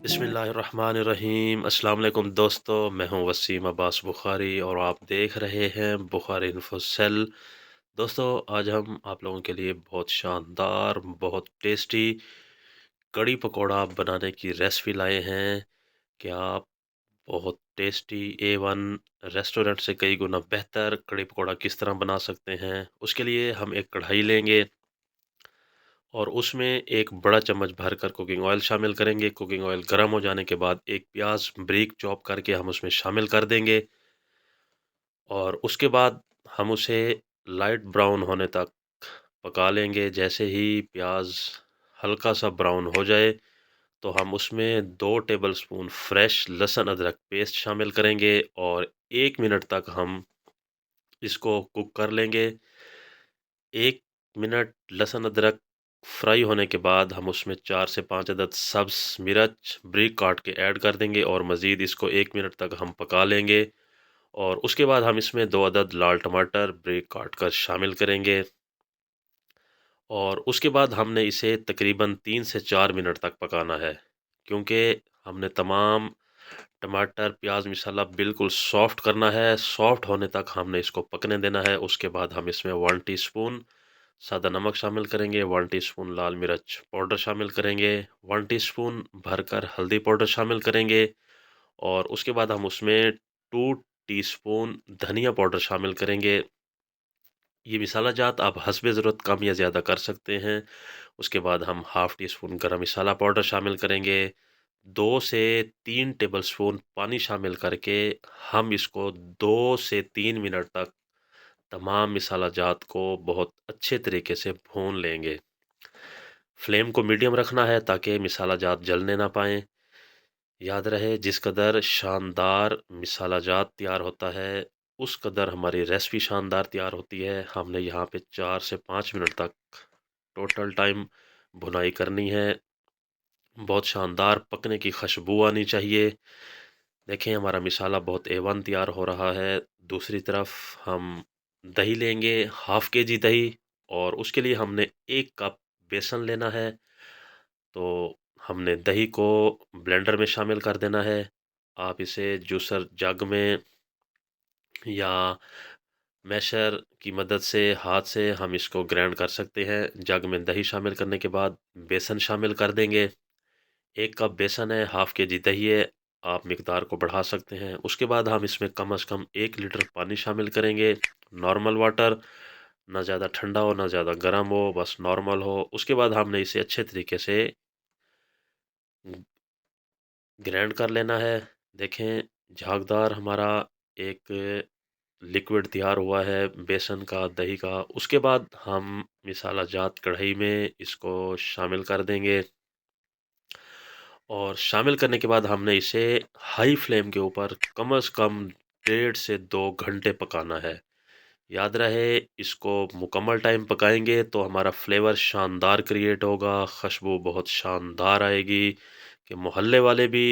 बिस्मिल्लाहिर्रहमानिर्रहीम। अस्सलाम वालेकुम दोस्तों, मैं हूं वसीम अब्बास बुखारी और आप देख रहे हैं बुखारी इन्फो सेल। दोस्तों, आज हम आप लोगों के लिए बहुत शानदार, बहुत टेस्टी कड़ी पकौड़ा बनाने की रेसिपी लाए हैं कि आप बहुत टेस्टी A1 रेस्टोरेंट से कई गुना बेहतर कड़ी पकौड़ा किस तरह बना सकते हैं। उसके लिए हम एक कढ़ाई लेंगे और उसमें एक बड़ा चम्मच भरकर कुकिंग ऑयल शामिल करेंगे। कुकिंग ऑयल गर्म हो जाने के बाद एक प्याज ब्रीक चॉप करके हम उसमें शामिल कर देंगे और उसके बाद हम उसे लाइट ब्राउन होने तक पका लेंगे। जैसे ही प्याज हल्का सा ब्राउन हो जाए तो हम उसमें 2 टेबलस्पून फ्रेश लहसुन अदरक पेस्ट शामिल करेंगे और 1 मिनट तक हम इसको कुक कर लेंगे। 1 मिनट लहसुन अदरक फ्राई होने के बाद हम उसमें 4 से 5 अदद सब्ज़ मिर्च ब्रीक काट के ऐड कर देंगे और मज़ीद इसको 1 मिनट तक हम पका लेंगे। और उसके बाद हम इसमें 2 अदद लाल टमाटर ब्रीक काट कर शामिल करेंगे और उसके बाद हमने इसे तकरीबन 3 से 4 मिनट तक पकाना है, क्योंकि हमने तमाम टमाटर प्याज मसाला बिल्कुल सॉफ्ट करना है। सॉफ्ट होने तक हमने इसको पकने देना है। उसके बाद हम इसमें 1 टीस्पून सादा नमक शामिल करेंगे, 1 टीस्पून लाल मिर्च पाउडर शामिल करेंगे, 1 टीस्पून भरकर हल्दी पाउडर शामिल करेंगे और उसके बाद हम उसमें 2 टीस्पून धनिया पाउडर शामिल करेंगे। ये मसाला जात आप हस्बे ज़रूरत कम या ज़्यादा कर सकते हैं। उसके बाद हम 1/2 टीस्पून गरम मसाला पाउडर शामिल करेंगे। 2 से 3 टेबलस्पून पानी शामिल करके हम इसको 2 से 3 मिनट तक तमाम मसाला जात को बहुत अच्छे तरीके से भून लेंगे। फ्लेम को मीडियम रखना है ताकि मसाला जात जलने ना पाए। याद रहे, जिस कदर शानदार मसाला जात तैयार होता है उस कदर हमारी रेसिपी शानदार तैयार होती है। हमने यहाँ पे 4 से 5 मिनट तक टोटल टाइम भुनाई करनी है। बहुत शानदार पकने की खुशबू आनी चाहिए। देखें, हमारा मसाला बहुत A1 तैयार हो रहा है। दूसरी तरफ हम दही लेंगे, ½ kg दही, और उसके लिए हमने 1 कप बेसन लेना है। तो हमने दही को ब्लेंडर में शामिल कर देना है। आप इसे जूसर जग में या मैशर की मदद से हाथ से हम इसको ग्राइंड कर सकते हैं। जग में दही शामिल करने के बाद बेसन शामिल कर देंगे। 1 कप बेसन है, ½ kg दही है, आप मिकदार को बढ़ा सकते हैं। उसके बाद हम इसमें कम से कम 1 लीटर पानी शामिल करेंगे, नॉर्मल वाटर, ना ज़्यादा ठंडा हो ना ज़्यादा गर्म हो, बस नॉर्मल हो। उसके बाद हमने इसे अच्छे तरीके से ग्राइंड कर लेना है। देखें, झागदार हमारा एक लिक्विड तैयार हुआ है बेसन का, दही का। उसके बाद हम मसाला जात कढ़ाई में इसको शामिल कर देंगे और शामिल करने के बाद हमने इसे हाई फ्लेम के ऊपर कम से कम 1.5 से 2 घंटे पकाना है। याद रहे, इसको मुकम्मल टाइम पकाएंगे तो हमारा फ्लेवर शानदार क्रिएट होगा, खुशबू बहुत शानदार आएगी कि मोहल्ले वाले भी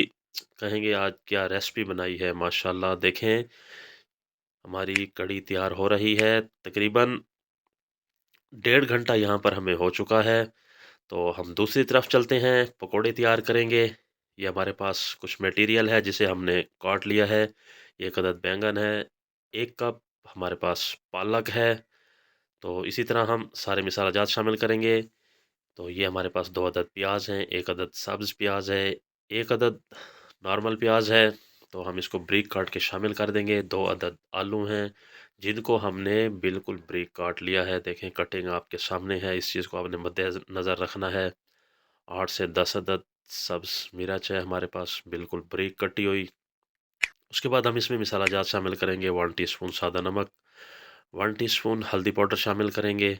कहेंगे आज क्या रेसिपी बनाई है, माशाल्लाह। देखें, हमारी कढ़ी तैयार हो रही है। तकरीबन 1.5 घंटा यहाँ पर हमें हो चुका है। तो हम दूसरी तरफ चलते हैं, पकोड़े तैयार करेंगे। ये हमारे पास कुछ मटेरियल है जिसे हमने काट लिया है। 1 अदद बैंगन है, 1 कप हमारे पास पालक है। तो इसी तरह हम सारे मसाला जात शामिल करेंगे। तो ये हमारे पास 2 अदद प्याज हैं, 1 अदद सब्ज़ प्याज है, 1 अदद नॉर्मल प्याज है। तो हम इसको ब्रीक काट के शामिल कर देंगे। 2 अदद आलू हैं जिनको हमने बिल्कुल ब्रीक काट लिया है। देखें, कटिंग आपके सामने है, इस चीज़ को आपने मद्देनज़र रखना है। 8 से 10 अदद सब्ज़ मिर्च है हमारे पास, बिल्कुल ब्रीक कटी हुई। उसके बाद हम इसमें मसाला जात शामिल करेंगे। 1 टीस्पून सादा नमक, 1 टीस्पून हल्दी पाउडर शामिल करेंगे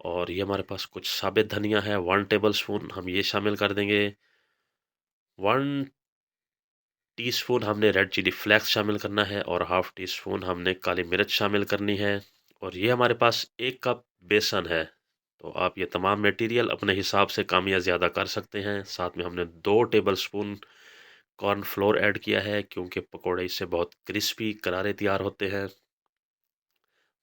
और ये हमारे पास कुछ साबित धनिया है, 1 टेबलस्पून हम ये शामिल कर देंगे। 1 टीस्पून हमने रेड चिली फ्लेक्स शामिल करना है और ½ टीस्पून हमने काली मिर्च शामिल करनी है। और ये हमारे पास 1 कप बेसन है। तो आप ये तमाम मटेरियल अपने हिसाब से कम या ज़्यादा कर सकते हैं। साथ में हमने 2 टेबलस्पून कॉर्नफ्लोर ऐड किया है, क्योंकि पकोड़े इससे बहुत क्रिस्पी करारे तैयार होते हैं।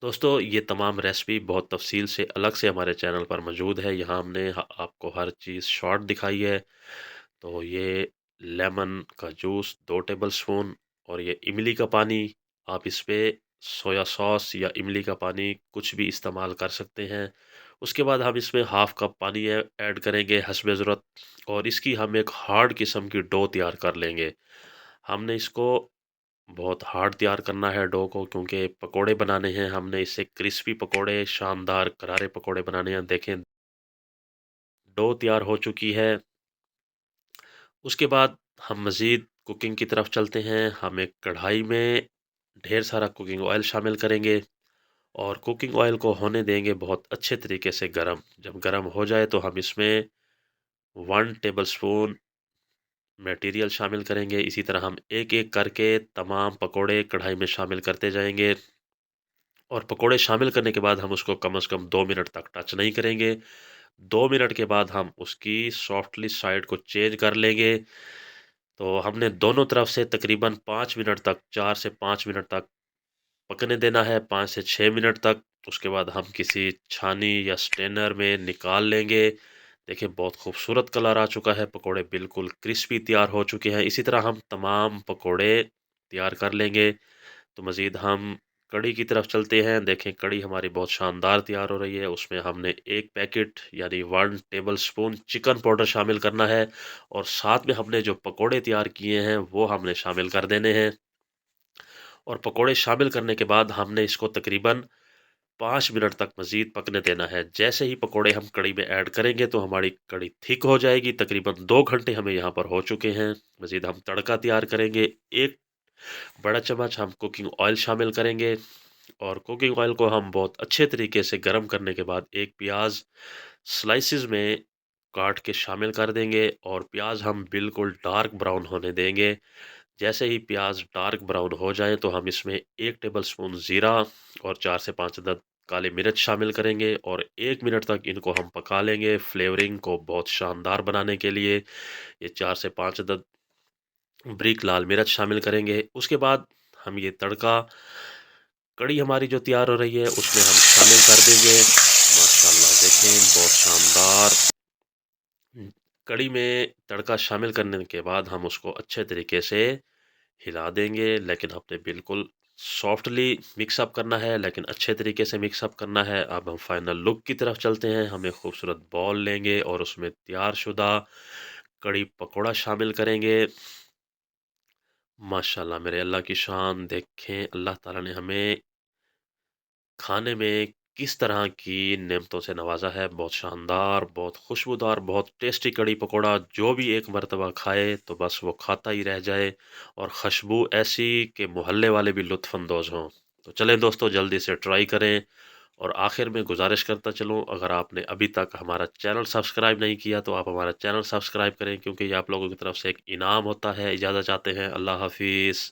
दोस्तों, ये तमाम रेसिपी बहुत तफसील से अलग से हमारे चैनल पर मौजूद है। यहाँ हमने आपको हर चीज़ शॉर्ट दिखाई है। तो ये लेमन का जूस 2 टेबलस्पून और ये इमली का पानी। आप इस पे सोया सॉस या इमली का पानी कुछ भी इस्तेमाल कर सकते हैं। उसके बाद हम इसमें हाफ़ कप पानी ऐड करेंगे हस्बे ज़रूरत, और इसकी हम एक हार्ड किस्म की डो तैयार कर लेंगे। हमने इसको बहुत हार्ड तैयार करना है डो को, क्योंकि पकोड़े बनाने हैं हमने, इससे क्रिस्पी पकोड़े, शानदार करारे पकोड़े बनाने हैं। देखें डो तैयार हो चुकी है। उसके बाद हम मज़ीद कुकिंग की तरफ चलते हैं। हम एक कढ़ाई में ढेर सारा कुकिंग ऑयल शामिल करेंगे और कुकिंग ऑयल को होने देंगे बहुत अच्छे तरीके से गरम। जब गरम हो जाए तो हम इसमें 1 टेबलस्पून मटेरियल शामिल करेंगे। इसी तरह हम एक-एक करके तमाम पकोड़े कढ़ाई में शामिल करते जाएंगे, और पकोड़े शामिल करने के बाद हम उसको कम से कम 2 मिनट तक टच नहीं करेंगे। 2 मिनट के बाद हम उसकी सॉफ्टली साइड को चेंज कर लेंगे। तो हमने दोनों तरफ से तकरीबन 5 मिनट तक, 4 से 5 मिनट तक पकने देना है, 5 से 6 मिनट तक। उसके बाद हम किसी छानी या स्ट्रेनर में निकाल लेंगे। देखिए बहुत खूबसूरत कलर आ चुका है, पकोड़े बिल्कुल क्रिस्पी तैयार हो चुके हैं। इसी तरह हम तमाम पकोड़े तैयार कर लेंगे। तो मज़ीद हम कढ़ी की तरफ चलते हैं। देखें कढ़ी हमारी बहुत शानदार तैयार हो रही है। उसमें हमने एक पैकेट यानी 1 टेबलस्पून चिकन पाउडर शामिल करना है, और साथ में हमने जो पकोड़े तैयार किए हैं वो हमने शामिल कर देने हैं। और पकोड़े शामिल करने के बाद हमने इसको तकरीबन 5 मिनट तक मज़ीद पकने देना है। जैसे ही पकोड़े हम कढ़ी में ऐड करेंगे तो हमारी कढ़ी थिक हो जाएगी। तकरीबन 2 घंटे हमें यहाँ पर हो चुके हैं। मज़ीद हम तड़का तैयार करेंगे। 1 बड़ा चम्मच हम कुकिंग ऑयल शामिल करेंगे, और कुकिंग ऑयल को हम बहुत अच्छे तरीके से गर्म करने के बाद एक प्याज स्लाइसिस में काट के शामिल कर देंगे, और प्याज हम बिल्कुल डार्क ब्राउन होने देंगे। जैसे ही प्याज डार्क ब्राउन हो जाए तो हम इसमें 1 टेबलस्पून ज़ीरा और 4 से 5 अदद काली मिर्च शामिल करेंगे, और 1 मिनट तक इनको हम पका लेंगे फ्लेवरिंग को बहुत शानदार बनाने के लिए। ये 4 से 5 अदद ब्रिक लाल मिर्च शामिल करेंगे। उसके बाद हम ये तड़का कढ़ी हमारी जो तैयार हो रही है उसमें हम शामिल कर देंगे। माशाल्लाह देखें बहुत शानदार कढ़ी में तड़का शामिल करने के बाद हम उसको अच्छे तरीके से हिला देंगे, लेकिन आपने बिल्कुल सॉफ्टली मिक्सअप करना है, लेकिन अच्छे तरीके से मिक्सअप करना है। अब हम फाइनल लुक की तरफ चलते हैं। हम एक खूबसूरत बॉल लेंगे और उसमें तैयार शुदा कढ़ी पकौड़ा शामिल करेंगे। माशाल्लाह मेरे अल्लाह की शान, देखें अल्लाह ताला ने हमें खाने में किस तरह की नेमतों से नवाजा है। बहुत शानदार, बहुत खुशबूदार, बहुत टेस्टी कढ़ी पकौड़ा। जो भी एक मरतबा खाए तो बस वो खाता ही रह जाए, और खुशबू ऐसी कि मोहल्ले वाले भी लुत्फ़अंदोज़ हों। तो चलें दोस्तों जल्दी से ट्राई करें। और आखिर में गुजारिश करता चलूँ, अगर आपने अभी तक हमारा चैनल सब्सक्राइब नहीं किया तो आप हमारा चैनल सब्सक्राइब करें, क्योंकि ये आप लोगों की तरफ से एक इनाम होता है। इजाज़त चाहते हैं, अल्लाह हाफ़िज़।